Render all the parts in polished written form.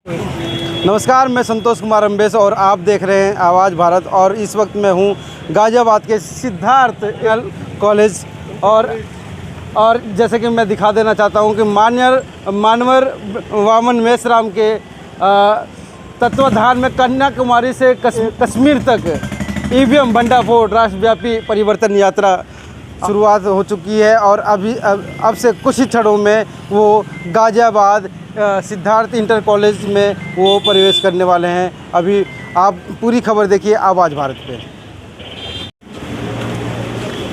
नमस्कार, मैं संतोष कुमार अम्बेस और आप देख रहे हैं आवाज़ भारत। और इस वक्त मैं हूं गाज़ियाबाद के सिद्धार्थ कॉलेज और जैसे कि मैं दिखा देना चाहता हूं कि मानवर वामन मेश्राम के तत्वाधान में कन्याकुमारी से कश्मीर तक ईवीएम भंडाफोड़ राष्ट्रव्यापी परिवर्तन यात्रा शुरुआत हो चुकी है। और अब से कुछ ही क्षणों में वो गाज़ियाबाद सिद्धार्थ इंटर कॉलेज में वो प्रवेश करने वाले हैं। अभी आप पूरी खबर देखिए आवाज़ भारत पे।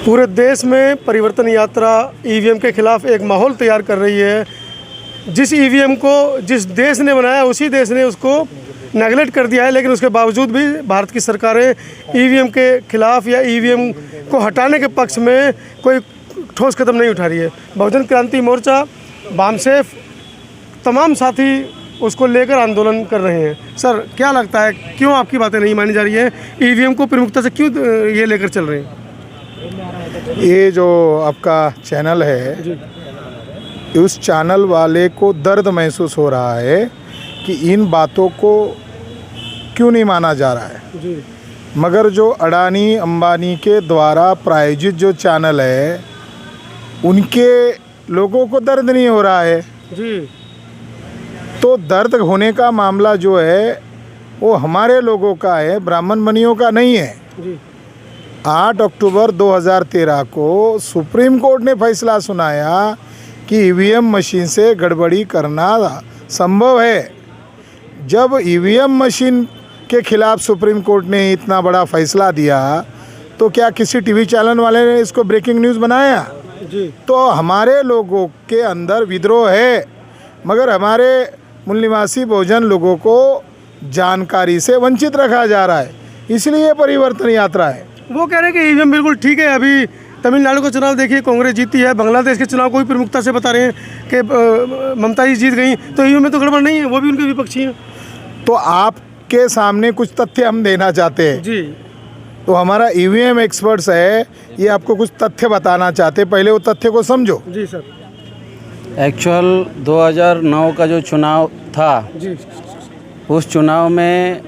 पूरे देश में परिवर्तन यात्रा ईवीएम के खिलाफ एक माहौल तैयार कर रही है। जिस ईवीएम को जिस देश ने बनाया उसी देश ने उसको नेगलेक्ट कर दिया है, लेकिन उसके बावजूद भी भारत की सरकारें ईवीएम के खिलाफ या ईवीएम को हटाने के पक्ष में कोई ठोस कदम नहीं उठा रही है। बहुजन क्रांति मोर्चा, बामसेफ, तमाम साथी उसको लेकर आंदोलन कर रहे हैं। सर, क्या लगता है क्यों आपकी बातें नहीं मानी जा रही है? ईवीएम को प्रमुखता से क्यों ये लेकर चल रहे हैं? ये जो आपका चैनल है, उस चैनल वाले को दर्द महसूस हो रहा है कि इन बातों को क्यों नहीं माना जा रहा है जी। मगर जो अडानी अंबानी के द्वारा प्रायोजित जो चैनल है, उनके लोगों को दर्द नहीं हो रहा है जी। तो दर्द होने का मामला जो है वो हमारे लोगों का है, ब्राह्मण बनियों का नहीं है जी। 8 अक्टूबर 2013 को सुप्रीम कोर्ट ने फैसला सुनाया कि ईवीएम मशीन से गड़बड़ी करना संभव है। जब ईवीएम मशीन के खिलाफ सुप्रीम कोर्ट ने इतना बड़ा फैसला दिया तो क्या किसी टीवी चैनल वाले ने इसको ब्रेकिंग न्यूज़ बनाया जी? तो हमारे लोगों के अंदर विद्रोह है, मगर हमारे मूल निवासी बहुजन लोगों को जानकारी से वंचित रखा जा रहा है, इसलिए परिवर्तन यात्रा है। वो कह रहे हैं कि ईवीएम बिल्कुल ठीक है। अभी तमिलनाडु का चुनाव देखिए, कांग्रेस जीती है। बांग्लादेश के चुनाव को भी प्रमुखता से बता रहे हैं कि ममता जी जीत गई, तो ईवीएम में तो गड़बड़ नहीं है, वो भी उनके विपक्षी हैं। तो आपके सामने कुछ तथ्य हम देना चाहते हैं जी। तो हमारा ईवीएम एक्सपर्ट्स है, ये आपको कुछ तथ्य बताना चाहते हैं, पहले वो तथ्य को समझो। जी सर। एक्चुअल 2009 का जो चुनाव था जी, उस चुनाव में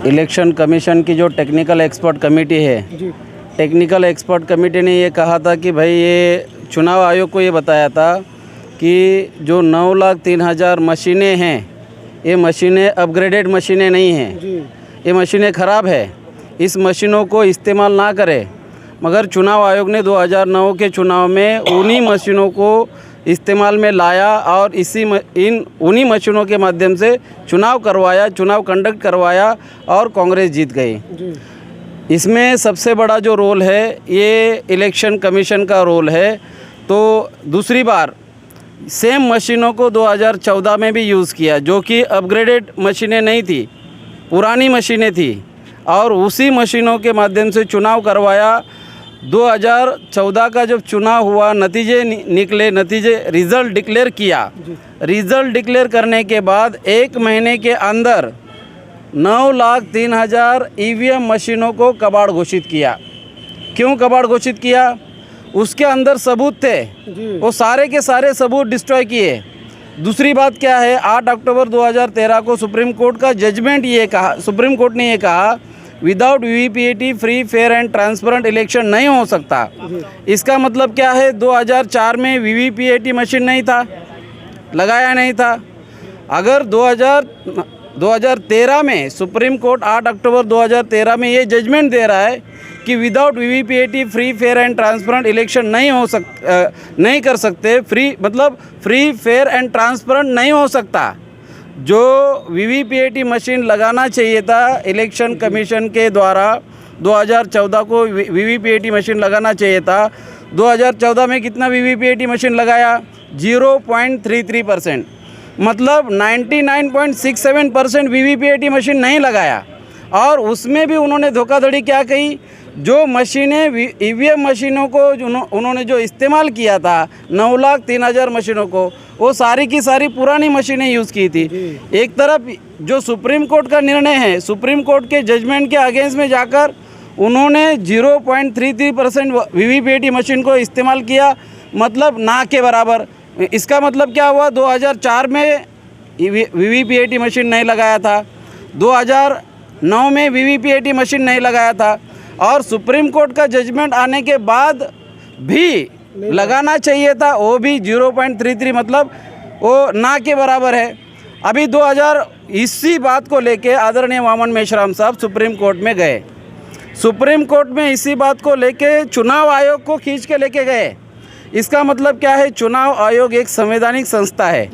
इलेक्शन कमीशन की जो टेक्निकल एक्सपर्ट कमेटी है जी, टेक्निकल एक्सपर्ट कमेटी ने ये कहा था कि भाई ये चुनाव आयोग को ये बताया था कि जो 9,03,000 मशीनें हैं, ये मशीनें अपग्रेडेड मशीनें नहीं हैं, ये मशीनें ख़राब है, इस मशीनों को इस्तेमाल ना करें। मगर चुनाव आयोग ने 2009 के चुनाव में उन्हीं मशीनों को इस्तेमाल में लाया और उन्हीं मशीनों के माध्यम से चुनाव कंडक्ट करवाया और कांग्रेस जीत गई। इसमें सबसे बड़ा जो रोल है ये इलेक्शन कमीशन का रोल है। तो दूसरी बार सेम मशीनों को 2014 में भी यूज़ किया, जो कि अपग्रेडेड मशीनें नहीं थी, पुरानी मशीनें थी, और उसी मशीनों के माध्यम से चुनाव करवाया। 2014 का जब चुनाव हुआ, रिज़ल्ट डिक्लेयर किया। रिज़ल्ट डिक्लेयर करने के बाद 1 महीने के अंदर 9,03,000 ईवीएम मशीनों को कबाड़ घोषित किया। क्यों कबाड़ घोषित किया? उसके अंदर सबूत थे, वो सारे के सारे सबूत डिस्ट्रॉय किए। दूसरी बात क्या है, 8 अक्टूबर 2013 को सुप्रीम कोर्ट का जजमेंट सुप्रीम कोर्ट ने ये कहा without VVPAT free fair and transparent election नहीं हो सकता। इसका मतलब क्या है? 2004 में वीवीपीएटी मशीन नहीं था, लगाया नहीं था। अगर 2013 में सुप्रीम कोर्ट 8 अक्टूबर 2013 में ये जजमेंट दे रहा है कि without VVPAT free fair and transparent election नहीं कर सकते, फ्री फेयर एंड ट्रांसपेरेंट नहीं हो सकता। जो वीवीपीएटी मशीन लगाना चाहिए था इलेक्शन कमीशन के द्वारा 2014 को वीवीपीएटी मशीन लगाना चाहिए था। 2014 में कितना वीवीपीएटी मशीन लगाया? 0.33%, मतलब 99.67% वीवीपीएटी मशीन नहीं लगाया। और उसमें भी उन्होंने धोखाधड़ी क्या कही? जो मशीनें ईवीएम मशीनों को उन्होंने जो इस्तेमाल किया था 9,03,000 मशीनों को, वो सारी की सारी पुरानी मशीनें यूज़ की थी। एक तरफ जो सुप्रीम कोर्ट का निर्णय है, सुप्रीम कोर्ट के जजमेंट के अगेंस्ट में जाकर उन्होंने 0.33% वीवीपीएटी मशीन को इस्तेमाल किया, मतलब ना के बराबर। इसका मतलब क्या हुआ? 2004 में वीवीपीएटी मशीन नहीं लगाया था, 2009 में वीवीपीएटी मशीन नहीं लगाया था, और सुप्रीम कोर्ट का जजमेंट आने के बाद भी लगाना चाहिए था, वो भी 0.33 मतलब वो ना के बराबर है। अभी 2000 इसी बात को लेके आदरणीय वामन मेश्राम साहब सुप्रीम कोर्ट में गए। सुप्रीम कोर्ट में इसी बात को लेके चुनाव आयोग को खींच के लेके गए। इसका मतलब क्या है? चुनाव आयोग एक संवैधानिक संस्था है।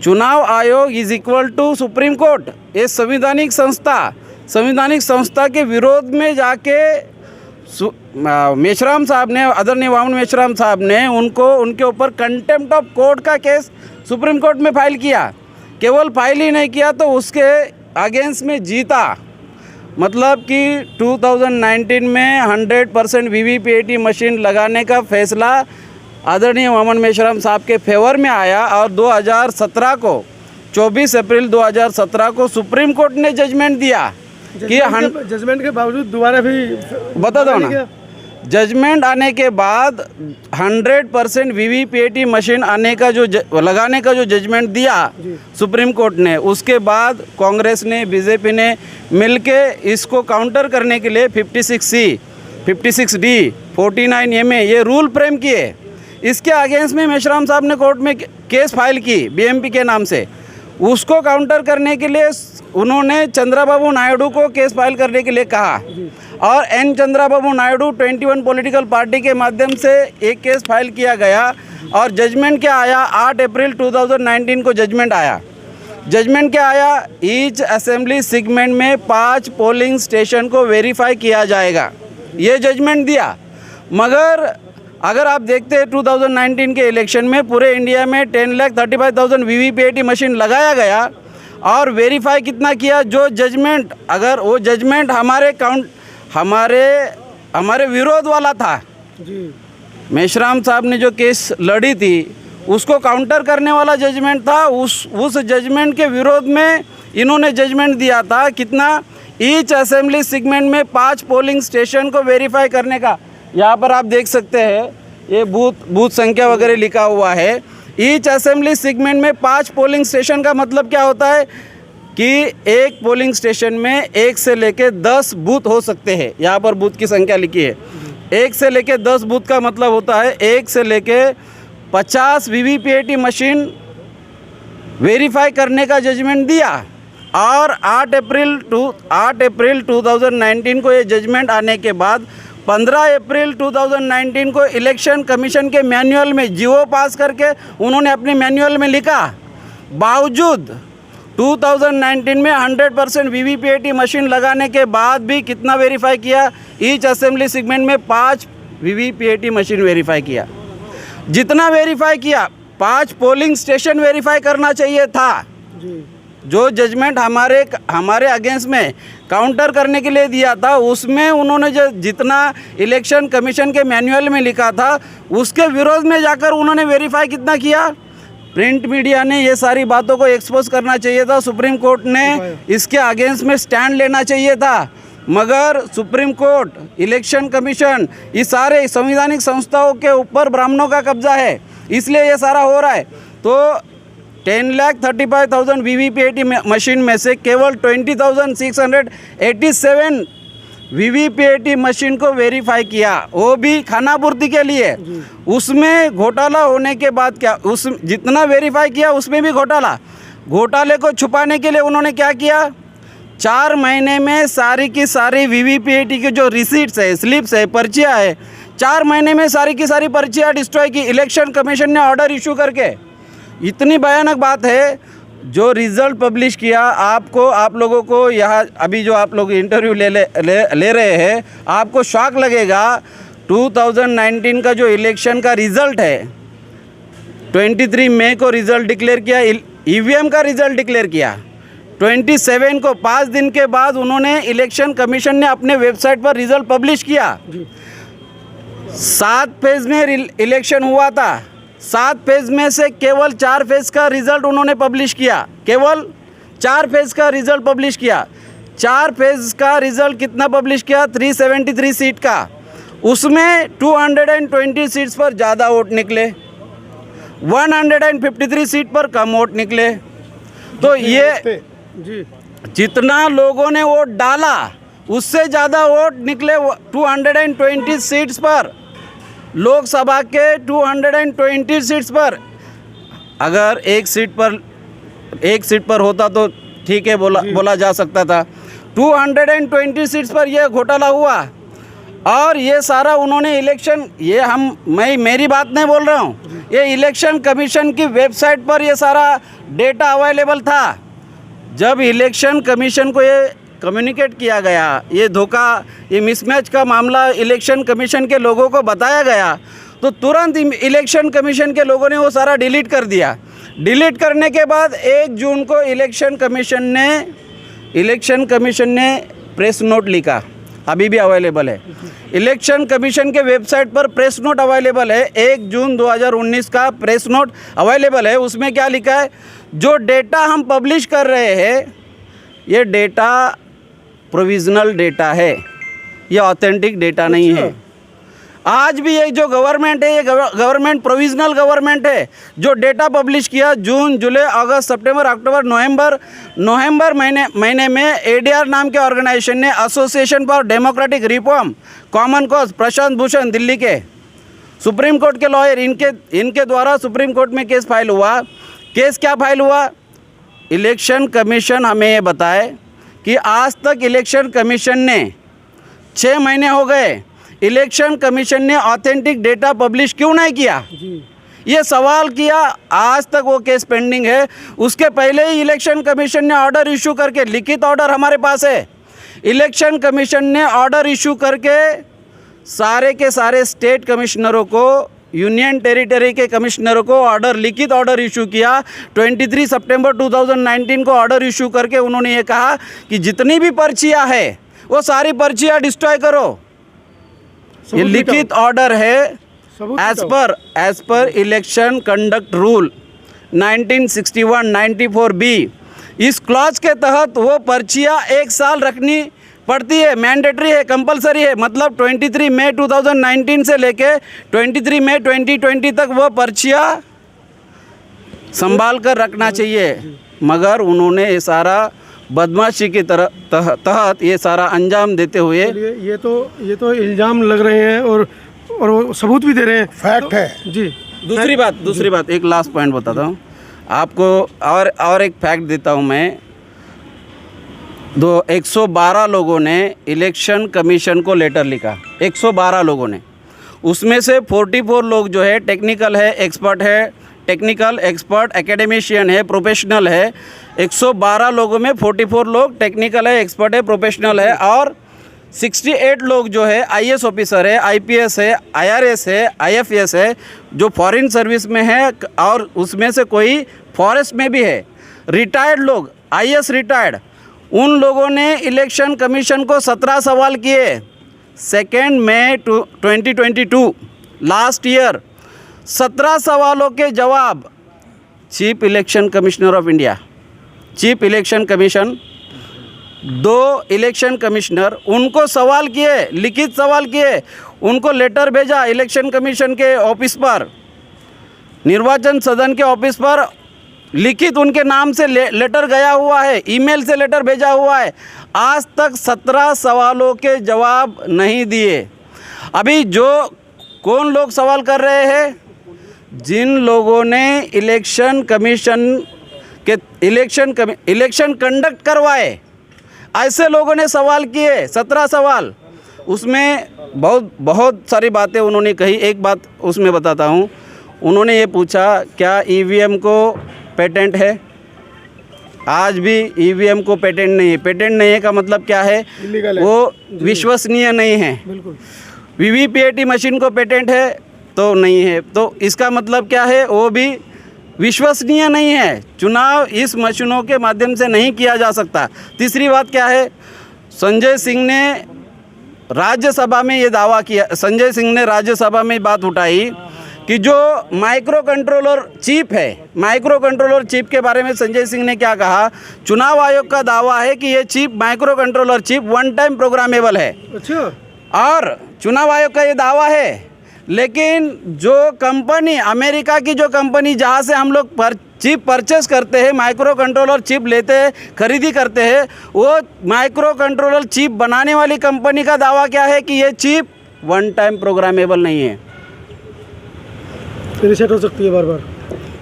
चुनाव आयोग is equal to supreme court. ये संवैधानिक संस्था के विरोध में जाके मेश्राम साहब ने, आदरणीय वामन मेश्राम साहब ने उनके ऊपर कंटेम्प्ट ऑफ कोर्ट का केस सुप्रीम कोर्ट में फाइल किया। केवल फाइल ही नहीं किया तो उसके अगेंस्ट में जीता। मतलब कि 2019 में 100% वीवीपीएटी मशीन लगाने का फैसला आदरणीय वामन मेश्राम साहब के फेवर में आया, और 2017 को 24 अप्रैल 2017 को सुप्रीम कोर्ट ने जजमेंट दिया कि जजमेंट के बावजूद दोबारा भी बता दो ना, जजमेंट आने के बाद 100% वीवीपीएटी मशीन लगाने का जो जजमेंट दिया सुप्रीम कोर्ट ने, उसके बाद कांग्रेस ने, बीजेपी ने मिलके इसको काउंटर करने के लिए 56C, 56D, 49A ये रूल फ्रेम किए। इसके अगेंस्ट में मेश्राम साहब ने कोर्ट में केस फाइल की बीएमपी के नाम से। उसको काउंटर करने के लिए उन्होंने चंद्रबाबू नायडू को केस फाइल करने के लिए कहा, और N Chandrababu Naidu 21 political party के माध्यम से एक केस फाइल किया गया। और जजमेंट क्या आया? 8 अप्रैल 2019 को जजमेंट आया। जजमेंट क्या आया? ईच असेंबली सेगमेंट में 5 पोलिंग स्टेशन को वेरीफाई किया जाएगा, ये जजमेंट दिया। मगर अगर आप देखते हैं 2019 के इलेक्शन में पूरे इंडिया में 10,35,000 वीवीपीएटी मशीन लगाया गया, और वेरीफाई कितना किया? जो जजमेंट, अगर वो जजमेंट हमारे विरोध वाला था, मेश्राम साहब ने जो केस लड़ी थी उसको काउंटर करने वाला जजमेंट था, उस जजमेंट के विरोध में इन्होंने जजमेंट दिया था कितना? ईच असेंबली सेगमेंट में 5 पोलिंग स्टेशन को वेरीफाई करने का। यहाँ पर आप देख सकते हैं ये बूथ संख्या वगैरह लिखा हुआ है। ईच असेंबली सेगमेंट में 5 पोलिंग स्टेशन का मतलब क्या होता है कि एक पोलिंग स्टेशन में 1 से लेकर 10 बूथ हो सकते हैं। यहाँ पर बूथ की संख्या लिखी है। 1 से लेकर 10 बूथ का मतलब होता है 1 से लेकर 50 वीवीपीएटी मशीन वेरीफाई करने का जजमेंट दिया। और 8 अप्रैल 2019 को ये जजमेंट आने के बाद 15 अप्रैल 2019 को इलेक्शन कमीशन के मैनुअल में जीओ पास करके उन्होंने अपने मैनुअल में लिखा, बावजूद 2019 में 100% वीवीपीएटी मशीन लगाने के बाद भी कितना वेरीफाई किया? ईच असेंबली सेगमेंट में 5 वीवीपीएटी मशीन वेरीफाई किया। जितना वेरीफाई किया, 5 पोलिंग स्टेशन वेरीफाई करना चाहिए था। जो जजमेंट हमारे अगेंस्ट में काउंटर करने के लिए दिया था, उसमें उन्होंने जो जितना इलेक्शन कमीशन के मैनुअल में लिखा था उसके विरोध में जाकर उन्होंने वेरीफाई कितना किया? प्रिंट मीडिया ने ये सारी बातों को एक्सपोज करना चाहिए था। सुप्रीम कोर्ट ने इसके अगेंस्ट में स्टैंड लेना चाहिए था, मगर सुप्रीम कोर्ट, इलेक्शन कमीशन, ये सारे संवैधानिक संस्थाओं के ऊपर ब्राह्मणों का कब्जा है, इसलिए ये सारा हो रहा है। तो 10,35,000 वीवीपीएटी मशीन में से केवल 20,687 वीवीपीएटी मशीन को वेरीफाई किया, वो भी खानापूर्ति के लिए। उसमें घोटाला होने के बाद क्या, उस जितना वेरीफाई किया उसमें भी घोटाले को छुपाने के लिए उन्होंने क्या किया? 4 महीने में सारी की सारी वीवीपीएटी की जो रिसीट्स है, स्लिप्स है, पर्चियाँ है, 4 महीने में सारी की सारी पर्चियाँ डिस्ट्रॉय की इलेक्शन कमीशन ने ऑर्डर इशू करके। इतनी भयानक बात है। जो रिज़ल्ट पब्लिश किया, आप लोगों को यहाँ अभी जो आप लोग इंटरव्यू ले रहे हैं, आपको शॉक लगेगा। 2019 का जो इलेक्शन का रिज़ल्ट है, 23 मई को रिज़ल्ट डिक्लेयर किया, ईवीएम का रिज़ल्ट डिक्लेयर किया। 27 को 5 दिन के बाद उन्होंने इलेक्शन कमीशन ने अपने वेबसाइट पर रिज़ल्ट पब्लिश किया। 7 फेज़ में इलेक्शन हुआ था। 7 फेज़ में से केवल 4 फेज़ का रिज़ल्ट उन्होंने पब्लिश किया। केवल 4 फेज़ का रिज़ल्ट पब्लिश किया। 4 फेज़ का रिज़ल्ट कितना पब्लिश किया? 373 सीट का। उसमें 220 सीट्स पर ज़्यादा वोट निकले, 153 सीट पर कम वोट निकले। तो ये जी जितना लोगों ने वोट डाला उससे ज़्यादा वोट निकले 220 सीट्स पर, लोकसभा के 220 सीट्स पर। अगर एक सीट पर होता तो ठीक है, बोला जा सकता था। 220 सीट्स पर यह घोटाला हुआ। और ये सारा उन्होंने इलेक्शन, मैं मेरी बात नहीं बोल रहा हूँ, ये इलेक्शन कमीशन की वेबसाइट पर ये सारा डेटा अवेलेबल था। जब इलेक्शन कमीशन को ये कम्युनिकेट किया गया, ये धोखा, ये मिसमैच का मामला इलेक्शन कमीशन के लोगों को बताया गया, तो तुरंत इलेक्शन कमीशन के लोगों ने वो सारा डिलीट कर दिया। डिलीट करने के बाद 1 जून को इलेक्शन कमीशन ने प्रेस नोट लिखा, अभी भी अवेलेबल है। इलेक्शन कमीशन के वेबसाइट पर प्रेस नोट अवेलेबल है, 1 जून 2019 का प्रेस नोट अवेलेबल है। उसमें क्या लिखा है, जो डेटा हम पब्लिश कर रहे हैं ये डेटा प्रोविजनल डेटा है, ये ऑथेंटिक डेटा नहीं है। आज भी ये जो गवर्नमेंट है, ये गवर्नमेंट प्रोविजनल गवर्नमेंट है। जो डेटा पब्लिश किया जून, जुलाई, अगस्त, सितंबर, अक्टूबर, नवंबर महीने में एडीआर नाम के ऑर्गेनाइजेशन ने, association for democratic reform common cause, Prashant Bhushan Delhi के सुप्रीम कोर्ट के लॉयर, इनके द्वारा सुप्रीम कोर्ट में केस फाइल हुआ। केस क्या फाइल हुआ, इलेक्शन कमीशन हमें ये बताए कि आज तक इलेक्शन कमीशन ने 6 महीने हो गए, इलेक्शन कमीशन ने ऑथेंटिक डेटा पब्लिश क्यों नहीं किया, ये सवाल किया। आज तक वो केस पेंडिंग है। उसके पहले ही इलेक्शन कमीशन ने ऑर्डर इशू करके, लिखित ऑर्डर हमारे पास है, इलेक्शन कमीशन ने ऑर्डर इशू करके सारे के सारे स्टेट कमिश्नरों को, यूनियन टेरिटरी के कमिश्नरों को लिखित ऑर्डर इशू किया। 23 सितंबर 2019 को ऑर्डर इशू करके उन्होंने ये कहा कि जितनी भी पर्चियाँ है वो सारी पर्चियाँ डिस्ट्रॉय करो। ये लिखित ऑर्डर है as per election conduct rule 1961 94B। इस क्लॉज के तहत वो पर्चियाँ 1 साल रखनी पड़ती है, मैंडेटरी है, कंपलसरी है। मतलब 23 मई 2019 से लेके 23 मई 2020 तक वो पर्चियाँ संभाल कर रखना चाहिए। मगर उन्होंने ये सारा बदमाशी के तहत ये सारा अंजाम देते हुए, ये तो इल्ज़ाम लग रहे हैं और वो सबूत भी दे रहे हैं, फैक्ट है जी। दूसरी बात एक लास्ट पॉइंट बताता हूँ आपको, और एक फैक्ट देता हूँ मैं। 112 लोगों ने इलेक्शन कमीशन को लेटर लिखा, 112 लोगों ने। उसमें से 44 लोग जो है टेक्निकल है, एक्सपर्ट है, टेक्निकल एक्सपर्ट, एकेडमिशियन है, प्रोफेशनल है। 112 लोगों में 44 लोग टेक्निकल है, एक्सपर्ट है, प्रोफेशनल है, और 68 लोग जो है आईएएस ऑफिसर है, आईपीएस है, आईआरएस है, आईएफएस है, जो फॉरेन सर्विस में है, और उसमें से कोई फॉरेस्ट में भी है। रिटायर्ड लोग, आईएएस रिटायर्ड, उन लोगों ने इलेक्शन कमीशन को 17 सवाल किए। 2 मई 2022 लास्ट ईयर 17 सवालों के जवाब chief election commissioner of India, chief election commission, 2 election commissioner, उनको सवाल किए, लिखित सवाल किए, उनको लेटर भेजा इलेक्शन कमीशन के ऑफिस पर, निर्वाचन सदन के ऑफिस पर लिखित उनके नाम से लेटर गया हुआ है, ईमेल से लेटर भेजा हुआ है। आज तक 17 सवालों के जवाब नहीं दिए। अभी जो कौन लोग सवाल कर रहे हैं, जिन लोगों ने इलेक्शन कमीशन के इलेक्शन कंडक्ट करवाए, ऐसे लोगों ने सवाल किए, 17 सवाल। उसमें बहुत सारी बातें उन्होंने कही। एक बात उसमें बताता हूँ, उन्होंने ये पूछा क्या ईवीएम को पेटेंट है। आज भी ईवीएम को पेटेंट नहीं है। पेटेंट नहीं है का मतलब क्या है, वो विश्वसनीय नहीं है। बिल्कुल। वीवीपीएटी मशीन को पेटेंट है तो नहीं है, तो इसका मतलब क्या है, वो भी विश्वसनीय नहीं है। चुनाव इस मशीनों के माध्यम से नहीं किया जा सकता। तीसरी बात क्या है, संजय सिंह ने राज्यसभा में ये दावा किया, संजय सिंह ने राज्यसभा में बात उठाई कि जो माइक्रो कंट्रोलर चिप है, माइक्रो कंट्रोलर चिप के बारे में संजय सिंह ने क्या कहा, चुनाव आयोग का दावा है कि ये chip, micro controller chip 1 time programmable है। अच्छा। और चुनाव आयोग का ये दावा है, लेकिन जो कंपनी, अमेरिका की जो कंपनी जहाँ से हम लोग चिप परचेस करते हैं, माइक्रो कंट्रोलर चिप लेते हैं, खरीदी करते हैं, वो माइक्रो कंट्रोलर चिप बनाने वाली कंपनी का दावा क्या है कि ये चिप वन टाइम प्रोग्रामेबल नहीं है, रीसेट हो सकती है बार बार।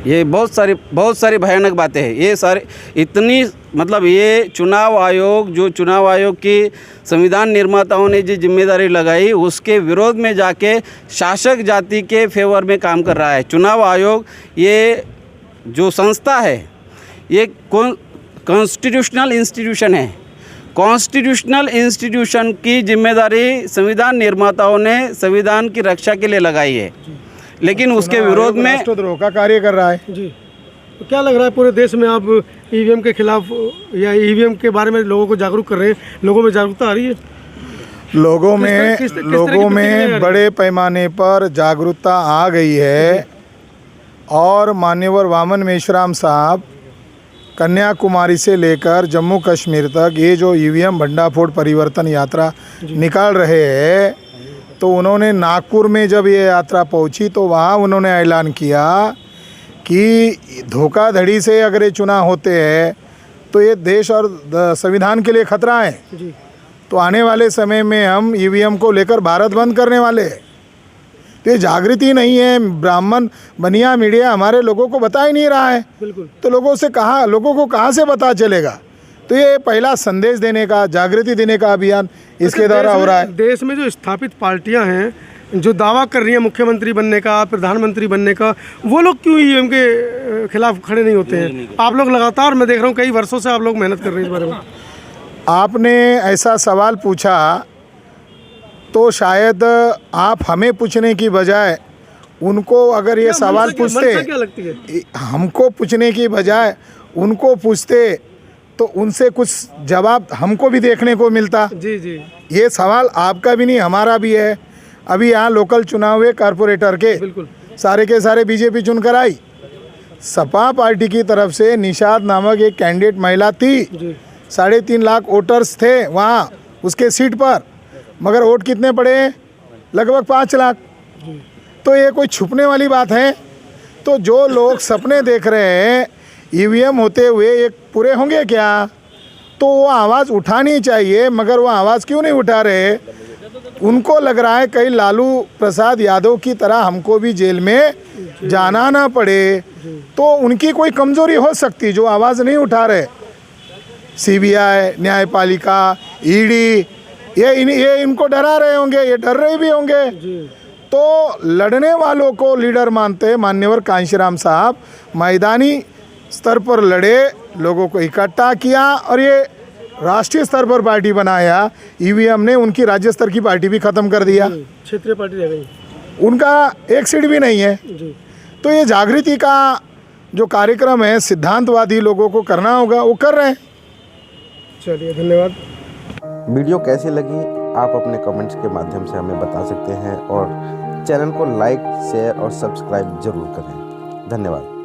ये बहुत सारी भयानक बातें हैं। ये सारे इतनी मतलब ये चुनाव आयोग की संविधान निर्माताओं ने जो जिम्मेदारी लगाई उसके विरोध में जाके शासक जाति के फेवर में काम कर रहा है। चुनाव आयोग ये जो संस्था है ये कॉन्स्टिट्यूशनल इंस्टीट्यूशन है। कॉन्स्टिट्यूशनल इंस्टीट्यूशन की जिम्मेदारी संविधान निर्माताओं ने संविधान की रक्षा के लिए लगाई है, लेकिन उसके विरोध में राष्ट्रद्रोह का कार्य कर रहा है। जी, तो क्या लग रहा है पूरे देश में आप ईवीएम के खिलाफ या ईवीएम के बारे में लोगों को जागरूक कर रहे हैं, लोगों में जागरूकता आ रही है? लोगों किस तरह की में प्रतिक्रिया बड़े पैमाने पर जागरूकता आ गई है और मान्यवर वामन मेश्राम साहब कन्याकुमारी से लेकर जम्मू कश्मीर तक ये जो ईवीएम भंडाफोड़ परिवर्तन यात्रा निकाल रहे हैं, तो उन्होंने नागपुर में जब ये यात्रा पहुंची तो वहाँ उन्होंने ऐलान किया कि धोखाधड़ी से अगर ये चुनाव होते हैं तो ये देश और संविधान के लिए खतरा है। जी, तो आने वाले समय में हम ईवीएम को लेकर भारत बंद करने वाले हैं। तो ये जागृति नहीं है, ब्राह्मण बनिया मीडिया हमारे लोगों को बता ही नहीं रहा है। बिल्कुल। तो लोगों को कहाँ से पता चलेगा? तो ये पहला संदेश देने का, जागृति देने का अभियान इसके द्वारा हो रहा है। देश में जो स्थापित पार्टियां हैं जो दावा कर रही हैं मुख्यमंत्री बनने का, प्रधानमंत्री बनने का, वो लोग क्यों ईवीएम के खिलाफ खड़े नहीं होते हैं? आप लोग लगातार, मैं देख रहा हूँ कई वर्षों से आप लोग मेहनत कर रहे हैं इस बारे में। आपने ऐसा सवाल पूछा तो शायद आप हमें पूछने की बजाय उनको अगर ये सवाल पूछते, क्या लगती है? हमको पूछने की बजाय उनको पूछते तो उनसे कुछ जवाब हमको भी देखने को मिलता। जी जी, ये सवाल आपका भी नहीं हमारा भी है। अभी यहाँ लोकल चुनाव हुए कारपोरेटर के, बिल्कुल, सारे के सारे बीजेपी चुनकर आई। सपा पार्टी की तरफ से निषाद नामक एक कैंडिडेट महिला थी, 3.5 लाख वोटर्स थे वहाँ उसके सीट पर, मगर वोट कितने पड़े? लगभग 5 लाख। तो ये कोई छुपने वाली बात है? तो जो लोग सपने देख रहे हैं ईवीएम होते हुए ये पूरे होंगे क्या, तो वो आवाज़ उठानी चाहिए, मगर वो आवाज़ क्यों नहीं उठा रहे? उनको लग रहा है कहीं लालू प्रसाद यादव की तरह हमको भी जेल में जाना ना पड़े, तो उनकी कोई कमज़ोरी हो सकती जो आवाज़ नहीं उठा रहे। सीबीआई, न्यायपालिका, ईडी ये इनको डरा रहे होंगे, ये डर रहे भी होंगे। तो लड़ने वालों को लीडर मानते हैं मान्यवर कांशीराम साहब, मैदानी स्तर पर लड़े, लोगों को इकट्ठा किया और ये राष्ट्रीय स्तर पर पार्टी बनाया। ईवीएम ने उनकी राज्य स्तर की पार्टी भी ख़त्म कर दिया, क्षेत्रीय पार्टी रह गई, उनका एक सीट भी नहीं है। तो ये जागृति का जो कार्यक्रम है सिद्धांतवादी लोगों को करना होगा, वो कर रहे हैं। चलिए, धन्यवाद। वीडियो कैसी लगी आप अपने कमेंट्स के माध्यम से हमें बता सकते हैं और चैनल को लाइक, शेयर और सब्सक्राइब जरूर करें। धन्यवाद।